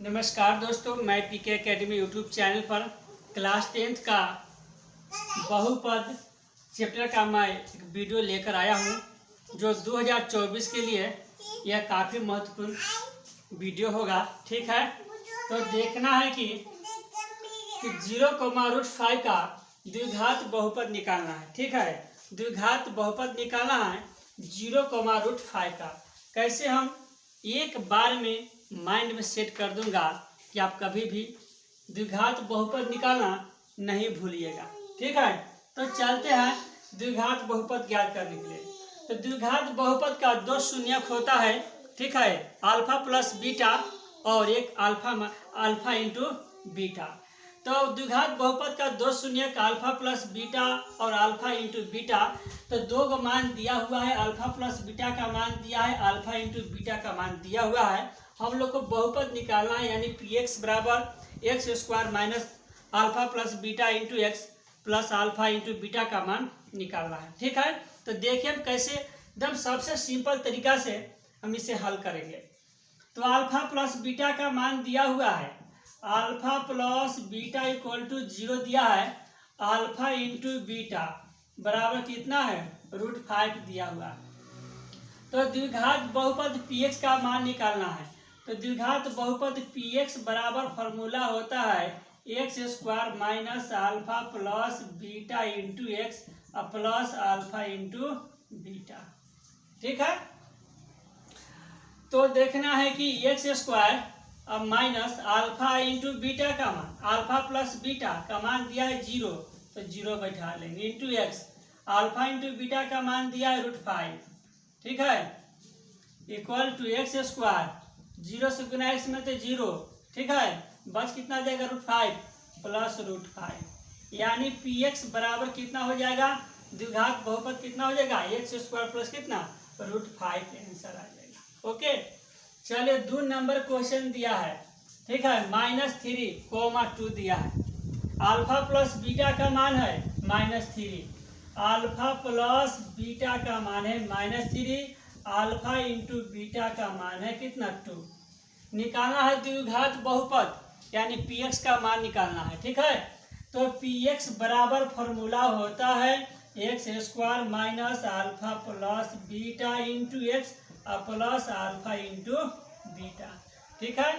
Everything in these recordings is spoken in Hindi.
नमस्कार दोस्तों, मैं पीके एकेडमी यूट्यूब चैनल पर क्लास 10th का बहुपद चैप्टर का मैं एक वीडियो लेकर आया हूं, जो 2024 के लिए यह काफ़ी महत्वपूर्ण वीडियो होगा। ठीक है, तो देखना है कि 0,√5 का द्विघात बहुपद निकालना है। ठीक है, द्विघात बहुपद निकालना है 0,√5 का। कैसे हम एक बार में माइंड में सेट कर दूंगा कि आप कभी भी द्विघात बहुपद निकालना नहीं भूलिएगा। ठीक है, तो चलते हैं द्विघात बहुपद ज्ञात करने के लिए। तो द्विघात बहुपद का दो शून्यक होता है। ठीक है, अल्फा प्लस बीटा और एक अल्फा इंटू बीटा। तो द्विघात बहुपद का दो शून्यक अल्फा प्लस बीटा और अल्फा इंटू बीटा। तो दो का मान दिया हुआ है, अल्फा प्लस बीटा का मान दिया है, अल्फा इंटू बीटा का मान दिया हुआ है। हम लोग को बहुपद निकालना है, यानी पी एक्स बराबर x square minus alpha plus beta into x plus alpha into beta का मान निकालना है। ठीक है, तो देखिए हम कैसे एकदम सबसे सिंपल तरीका से हम इसे हल करेंगे। तो अल्फा प्लस बीटा का मान दिया हुआ है, alpha plus beta equal to 0 दिया है। अल्फा इंटू बीटा बराबर कितना है, √5 दिया हुआ है। तो द्विघात बहुपद px का मान निकालना है। तो द्विघात बहुपद px बराबर फॉर्मूला होता है x square minus alpha plus beta into x plus alpha into beta. ठीक है, तो देखना है कि एक्स स्क्वायर अब माइनस अल्फा इंटू बीटा का मान, अल्फा प्लस बीटा का मान दिया है 0, तो 0 बैठा लेंगे, into x alpha into beta का मान दिया है √5। ठीक है, इक्वल टू एक्स स्क्वायर 0 से गुना एक्स में तो 0। ठीक है, बस कितना जाएगा √5 प्लस √5, यानी पी एक्स बराबर कितना हो जाएगा, द्विघात बहुपद कितना हो जाएगा, एक्स स्क्वायर प्लस कितना √5 आंसर आ जाएगा। ओके, चलिए 2 नंबर क्वेश्चन दिया है। ठीक है, -3,2 दिया है। अल्फा प्लस बीटा का मान है -3, अल्फा प्लस बीटा का मान है -3, अल्फा इंटू बीटा का मान है कितना 2। निकालना है द्विघात बहुपद, यानी पी एक्स का मान निकालना है। ठीक है, तो पी एक्स बराबर फॉर्मूला होता है x square minus alpha plus beta into x plus alpha into beta. ठीक है,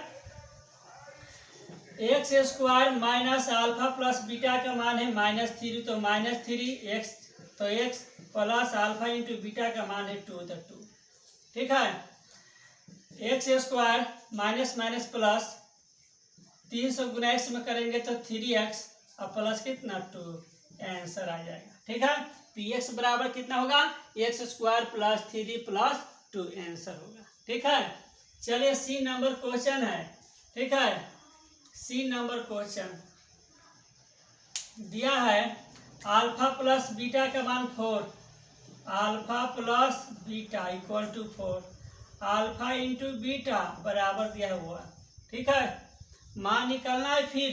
x square minus alpha plus beta का मान है -3, तो -3 एक्स, तो x plus alpha into beta का मान है 2, तो 2। ठीक है, x square minus minus plus 300 गुना एक्स में करेंगे तो 3x और प्लस कितना 2, आंसर आ जाएगा। ठीक है, पी एक्स बराबर कितना होगा, x square plus 3 plus 2 answer होगा। ठीक है, चलिए सी नंबर क्वेश्चन है। ठीक है, सी नंबर क्वेश्चन दिया है अल्फा प्लस बीटा का मान 4, alpha plus beta equal to 4, alpha into beta बराबर दिया हुआ। ठीक है, मान निकालना है फिर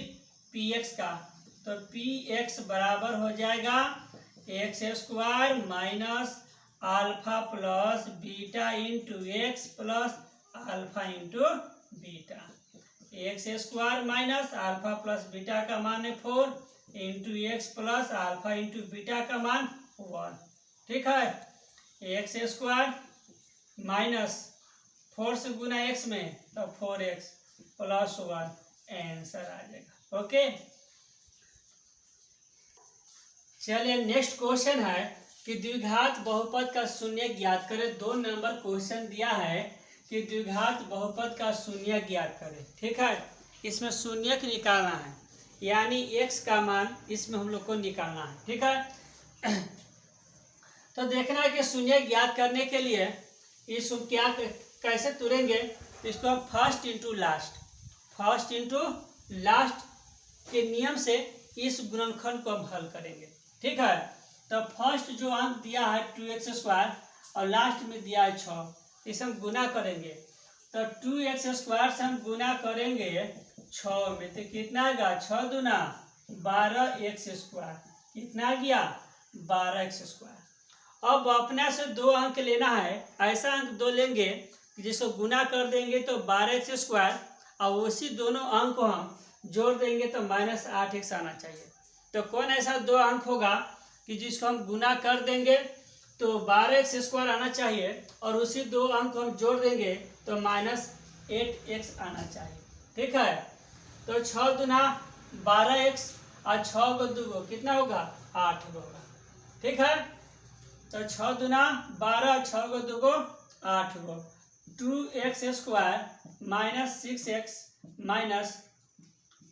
पी एक्स का। तो पी एक्स बराबर हो जाएगा x square minus alpha plus beta into x plus alpha into beta. X square minus alpha plus beta का मान है 4 into x plus alpha into beta का मान 1। ठीक है, एक्स स्क्वायर माइनस 4 से गुना एक्स में तो 4x प्लस 1 आंसर आ जाएगा। ओके, चलिए नेक्स्ट क्वेश्चन है कि द्विघात बहुपद का शून्य ज्ञात करें। 2 नंबर क्वेश्चन दिया है कि द्विघात बहुपद का शून्य ज्ञात करें। ठीक है, इसमें शून्य निकालना है, यानी x का मान इसमें हम लोग को निकालना है। ठीक है, तो देखना है कि शून्य ज्ञात करने के लिए इसको क्या कैसे तुरेंगे, इसको हम फर्स्ट इंटू लास्ट के नियम से इस गुणनखंड को हम हल करेंगे। ठीक है, तो फर्स्ट जो अंक दिया है 2x स्क्वायर और लास्ट में दिया है 6, इसे हम गुना करेंगे। तो 2x स्क्वायर से हम गुना करेंगे 6 में, तो कितना आएगा 6 दूना 12x स्क्वायर, कितना आ गया 12x स्क्वायर। अब अपना से 2 अंक लेना है, ऐसा अंक 2 लेंगे जिसको गुना कर देंगे तो 12x स्क्वायर और उसी दोनों अंक को हम जोड़ देंगे तो -8x आना चाहिए। तो कौन ऐसा दो अंक होगा कि जिसको हम गुना कर देंगे तो 12x² आना चाहिए और उसी दो अंक को हम जोड़ देंगे तो -8x आना चाहिए। ठीक है, तो 6 दूना 12x और 6 को 2 कितना होगा 8 होगा। ठीक है, तो 6 दूना 12, 6 को 2 8 गो, 2x² minus 6x minus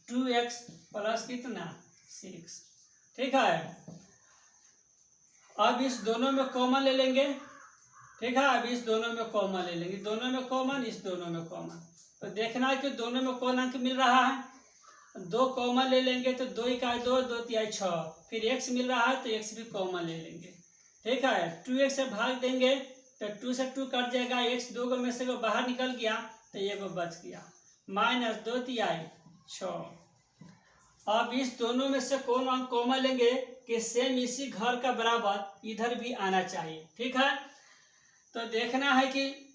2x plus कितना 6। ठीक है, अब इस दोनों में कॉमन ले लेंगे। ठीक है, अब इस दोनों में कॉमन ले लेंगे, दोनों में कॉमन, इस दोनों में कॉमन। तो देखना है कि दोनों में कौन अंक मिल रहा है। 2 कॉमन ले लेंगे तो 2 इकाई 2, 2 तिहाई 6, फिर x मिल रहा है तो x भी कॉमन ले लेंगे। ठीक है, 2x से भाग देंगे तो 2 से 2 कट जाएगा, x 2 में से बाहर निकल गया तो ये बच गया, माइनस 2 तिहाई 6। अब इस दोनों में से कौन अंक कॉमन लेंगे कि सेम इसी घर का बराबर इधर भी आना चाहिए। ठीक है, तो देखना है कि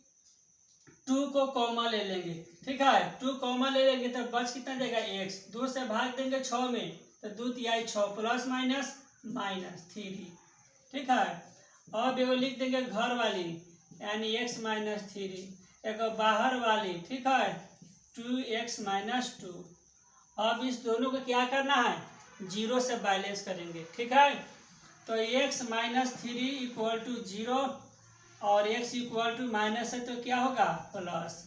2 को कॉमन ले लेंगे। ठीक है, 2 कॉमन ले लेंगे तो बच कितना जाएगा x, 2 से भाग देंगे 6 में तो 2 तिहाई 6 प्लस माइनस -3। ठीक है, अब एगो लिख देंगे घर वाली यानी x - 3, एगो बाहर वाली। ठीक है, 2x - 2। अब इस दोनों को क्या करना है 0 से बैलेंस करेंगे। ठीक है, तो x - 3 इक्वल टू 0 और x इक्वल टू माइनस है तो क्या होगा प्लस।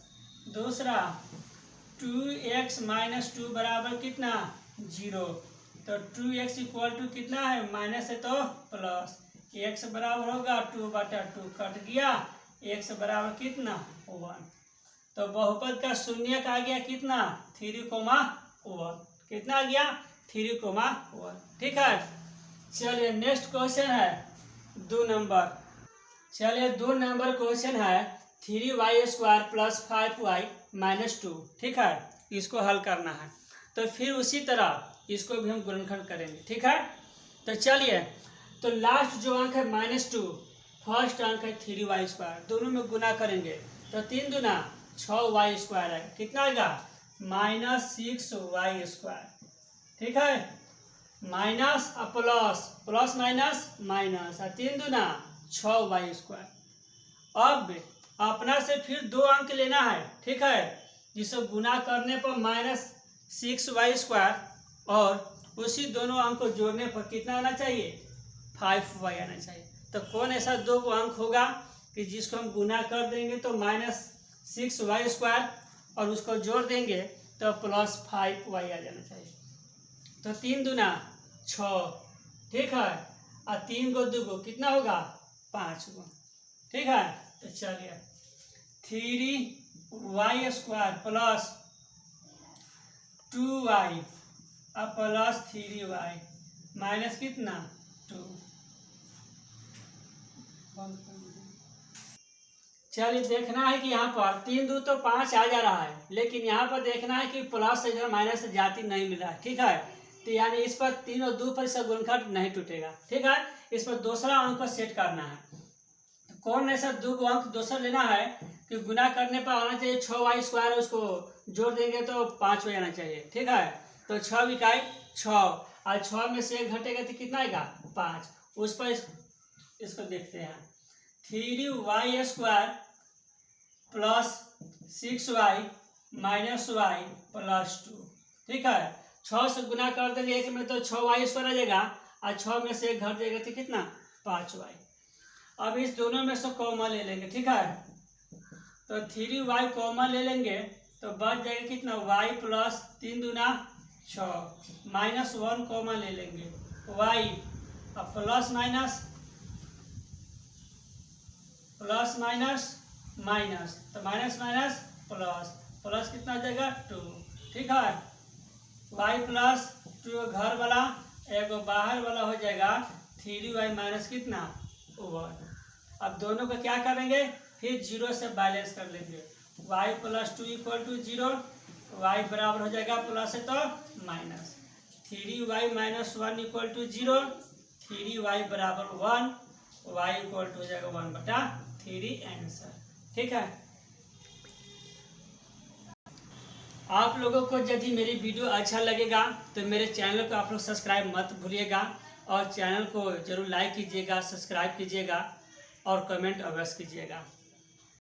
दूसरा 2x - 2 बराबर कितना 0, तो 2x इक्वल टू कितना है माइनस है तो प्लस, x बराबर होगा 2/2 कट गया, x बराबर कितना 1। तो बहुपद का शून्यक आ गया कितना 3,1, कितना आ गया 3,1। ठीक है, चलिए नेक्स्ट क्वेश्चन है 2 नंबर। चलिए 2 नंबर क्वेश्चन है 3y² + 5y - 2। ठीक है, इसको हल करना है तो फिर उसी तरह इसको भी हम गुणनखंड करेंगे। ठीक है, तो चलिए, तो लास्ट जो अंक है -2, फर्स्ट अंक है 3y², दोनों में गुना करेंगे तो 3 दूना 6y² है, कितना आएगा -6y²। ठीक है, माइनस और प्लस, प्लस माइनस माइनस, और 3 दूना 6y²। अब अपना से फिर 2 अंक लेना है। ठीक है, जिसे गुना करने पर -6y² और उसी दोनों अंक को जोड़ने पर कितना आना चाहिए 5y आना चाहिए। तो कौन ऐसा 2 अंक होगा कि जिसको हम गुना कर देंगे तो -6y² और उसको जोड़ देंगे तो +5y आ जाना चाहिए। तो 3 दूना 6। ठीक है, और 3 को 2 कितना होगा 5 गो। ठीक है, तो चलिए 3y² प्लस 2y और प्लस 3y माइनस कितना 2। चलिए देखना है कि यहाँ पर 3 दूनी तो 5 आ जा रहा है, लेकिन यहाँ पर देखना है कि प्लस से माइनस से जाती नहीं मिल रहा है। ठीक है, तो यानी इस पर 3 और 2 पर इसका गुणनखंड नहीं टूटेगा। ठीक है, इस पर दूसरा अंक को सेट करना है। तो कौन ऐसा 2 अंक दूसरा लेना है कि गुना करने पर आना चाहिए 6y², उसको जोड़ देंगे तो 5y आना चाहिए। ठीक है, तो 6 इकाई 6 और 6 में से 1 घटेगा तो कितना आएगा 5। उस पर इसको देखते हैं 3y² plus 6y minus y plus 2। ठीक है, 6 से गुना कर देंगे 1 में तो 6y² आ जाएगा और 6 में से 1 घट जाएगा तो कितना 5y। अब इस दोनों में से कॉमन ले लेंगे। ठीक है, तो 3y कॉमन ले लेंगे तो बच जाएगा कितना y प्लस 3 दूना 6 माइनस 1 कॉमन ले लेंगे y और plus minus plus minus minus, तो माइनस माइनस प्लस, प्लस कितना हो जाएगा 2। ठीक है, y प्लस 2 घर वाला एगो बाहर वाला हो जाएगा 3y माइनस कितना 1। अब दोनों को क्या करेंगे फिर 0 से बैलेंस कर लेंगे, y plus 2 equal to 0, y बराबर हो जाएगा प्लस है तो minus, 3y minus 1 equal to 0, 3y बराबर 1, y इक्वल टू हो जाएगा 1/3 आंसर। ठीक है, आप लोगों को यदि मेरी वीडियो अच्छा लगेगा तो मेरे चैनल को आप लोग सब्सक्राइब मत भूलिएगा और चैनल को जरूर लाइक कीजिएगा, सब्सक्राइब कीजिएगा और कमेंट अवश्य कीजिएगा।